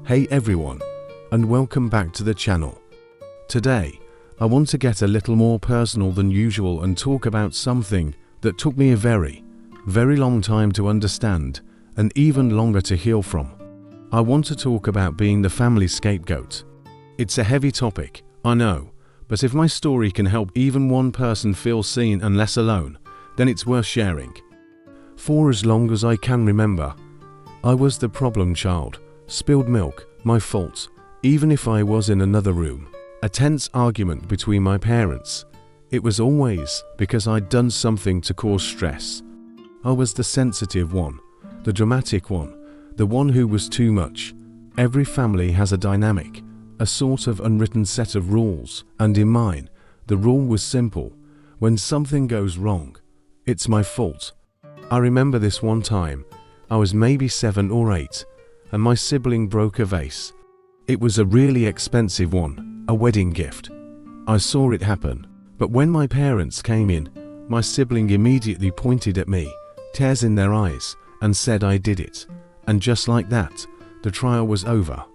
Hey everyone, and welcome back to the channel. Today, I want to get a little more personal than usual and talk about something that took me a very long time to understand and even longer to heal from. I want to talk about being the family scapegoat. It's a heavy topic, I know, but if my story can help even one person feel seen and less alone, then it's worth sharing. For as long as I can remember, I was the problem child. Spilled milk, my fault, even if I was in another room. A tense argument between my parents. It was always because I'd done something to cause stress. I was the sensitive one, the dramatic one, the one who was too much. Every family has a dynamic, a sort of unwritten set of rules, and in mine, the rule was simple. When something goes wrong, it's my fault. I remember this one time, I was maybe 7 or 8, and my sibling broke a vase. It was a really expensive one, a wedding gift. I saw it happen, but when my parents came in, my sibling immediately pointed at me, tears in their eyes, and said I did it. And just like that, the trial was over.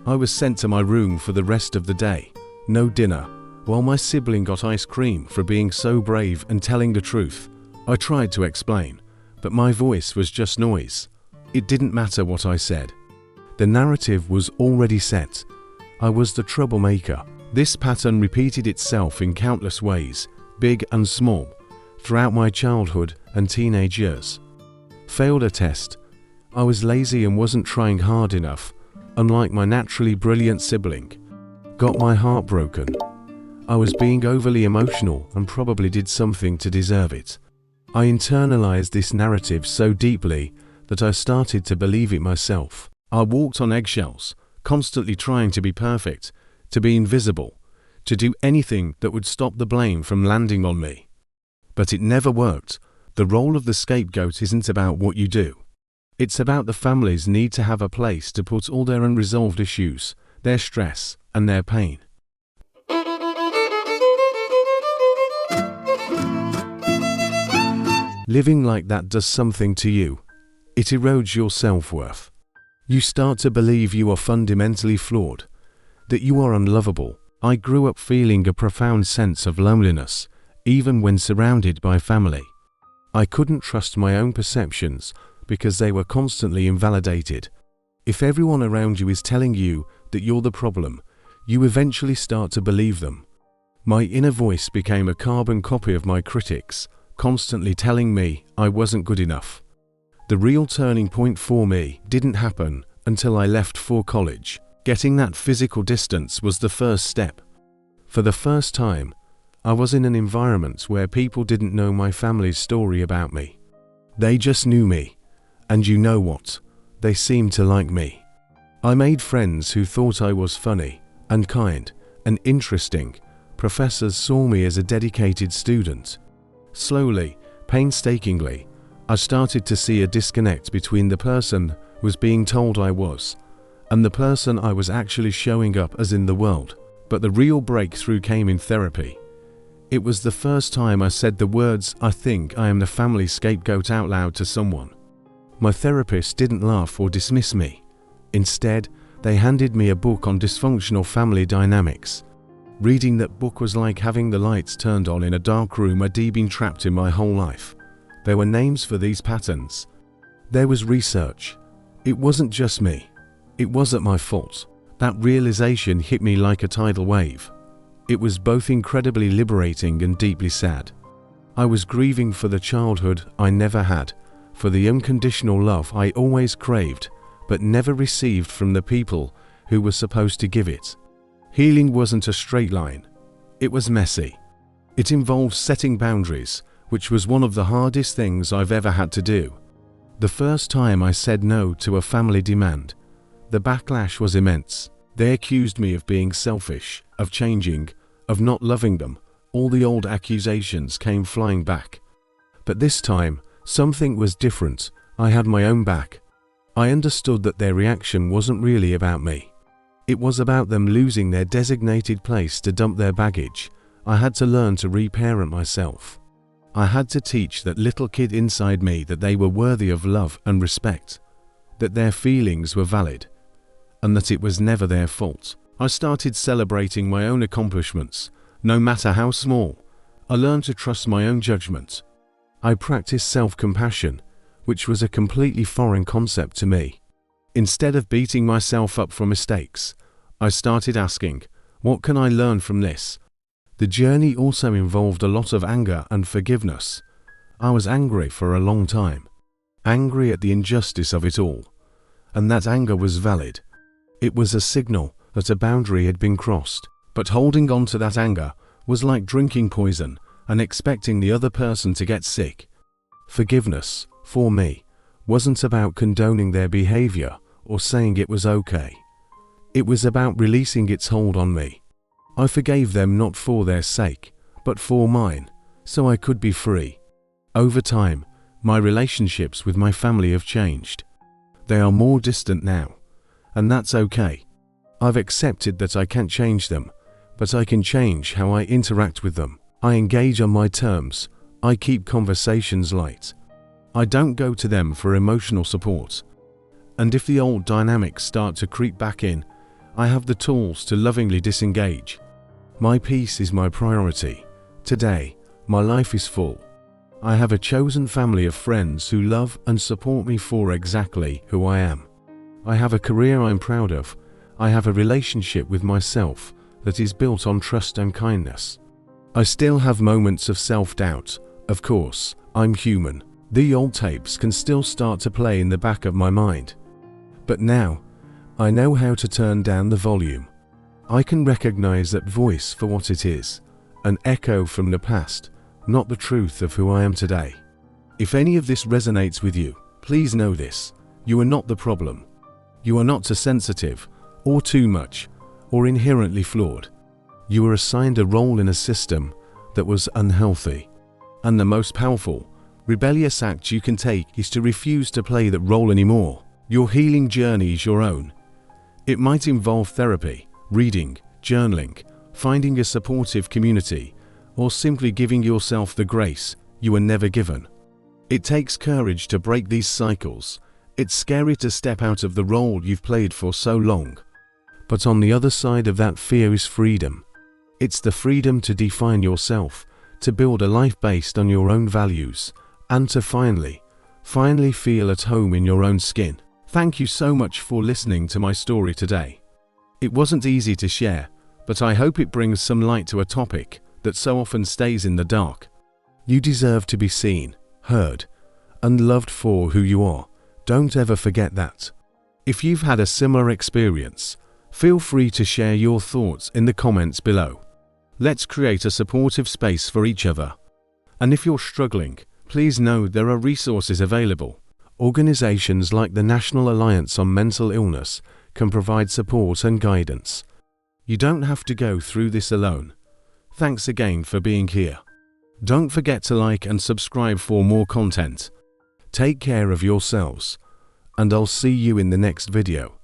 I was sent to my room for the rest of the day, no dinner, while my sibling got ice cream for being so brave and telling the truth. I tried to explain, but my voice was just noise. It didn't matter what I said. The narrative was already set. I was the troublemaker. This pattern repeated itself in countless ways, big and small, throughout my childhood and teenage years. Failed a test. I was lazy and wasn't trying hard enough, unlike my naturally brilliant sibling. Got my heart broken. I was being overly emotional and probably did something to deserve it. I internalized this narrative so deeply that I started to believe it myself. I walked on eggshells, constantly trying to be perfect, to be invisible, to do anything that would stop the blame from landing on me. But it never worked. The role of the scapegoat isn't about what you do. It's about the family's need to have a place to put all their unresolved issues, their stress, and their pain. Living like that does something to you. It erodes your self-worth. You start to believe you are fundamentally flawed, that you are unlovable. I grew up feeling a profound sense of loneliness, even when surrounded by family. I couldn't trust my own perceptions because they were constantly invalidated. If everyone around you is telling you that you're the problem, you eventually start to believe them. My inner voice became a carbon copy of my critics, constantly telling me I wasn't good enough. The real turning point for me didn't happen until I left for college. Getting that physical distance was the first step. For the first time, I was in an environment where people didn't know my family's story about me. They just knew me, and you know what? They seemed to like me. I made friends who thought I was funny and kind and interesting. Professors saw me as a dedicated student. Slowly, painstakingly, I started to see a disconnect between the person who was being told I was and the person I was actually showing up as in the world. But the real breakthrough came in therapy. It was the first time I said the words, "I think I am the family scapegoat," out loud to someone. My therapist didn't laugh or dismiss me. Instead, they handed me a book on dysfunctional family dynamics. Reading that book was like having the lights turned on in a dark room I'd been trapped in my whole life. There were names for these patterns. There was research. It wasn't just me. It wasn't my fault. That realization hit me like a tidal wave. It was both incredibly liberating and deeply sad. I was grieving for the childhood I never had, for the unconditional love I always craved, but never received from the people who were supposed to give it. Healing wasn't a straight line. It was messy. It involved setting boundaries, which was one of the hardest things I've ever had to do. The first time I said no to a family demand, the backlash was immense. They accused me of being selfish, of changing, of not loving them. All the old accusations came flying back. But this time, something was different. I had my own back. I understood that their reaction wasn't really about me. It was about them losing their designated place to dump their baggage. I had to learn to reparent myself. I had to teach that little kid inside me that they were worthy of love and respect, that their feelings were valid, and that it was never their fault. I started celebrating my own accomplishments, no matter how small. I learned to trust my own judgment. I practiced self-compassion, which was a completely foreign concept to me. Instead of beating myself up for mistakes, I started asking, what can I learn from this? The journey also involved a lot of anger and forgiveness. I was angry for a long time, angry at the injustice of it all. And that anger was valid. It was a signal that a boundary had been crossed. But holding on to that anger was like drinking poison and expecting the other person to get sick. Forgiveness, for me, wasn't about condoning their behavior or saying it was okay. It was about releasing its hold on me. I forgave them not for their sake, but for mine, so I could be free. Over time, my relationships with my family have changed. They are more distant now, and that's okay. I've accepted that I can't change them, but I can change how I interact with them. I engage on my terms. I keep conversations light. I don't go to them for emotional support. And if the old dynamics start to creep back in, I have the tools to lovingly disengage. My peace is my priority. Today, my life is full. I have a chosen family of friends who love and support me for exactly who I am. I have a career I'm proud of. I have a relationship with myself that is built on trust and kindness. I still have moments of self-doubt. Of course, I'm human. The old tapes can still start to play in the back of my mind. But now, I know how to turn down the volume. I can recognize that voice for what it is, an echo from the past, not the truth of who I am today. If any of this resonates with you, please know this: you are not the problem. You are not too sensitive, or too much, or inherently flawed. You were assigned a role in a system that was unhealthy. And the most powerful, rebellious act you can take is to refuse to play that role anymore. Your healing journey is your own. It might involve therapy, reading, journaling, finding a supportive community, or simply giving yourself the grace you were never given. It takes courage to break these cycles. It's scary to step out of the role you've played for so long. But on the other side of that fear is freedom. It's the freedom to define yourself, to build a life based on your own values, and to finally feel at home in your own skin. Thank you so much for listening to my story today. It wasn't easy to share, but I hope it brings some light to a topic that so often stays in the dark. You deserve to be seen, heard, and loved for who you are. Don't ever forget that. If you've had a similar experience, feel free to share your thoughts in the comments below. Let's create a supportive space for each other. And if you're struggling, please know there are resources available. Organizations like the National Alliance on Mental Illness can provide support and guidance. You don't have to go through this alone. Thanks again for being here. Don't forget to like and subscribe for more content. Take care of yourselves, and I'll see you in the next video.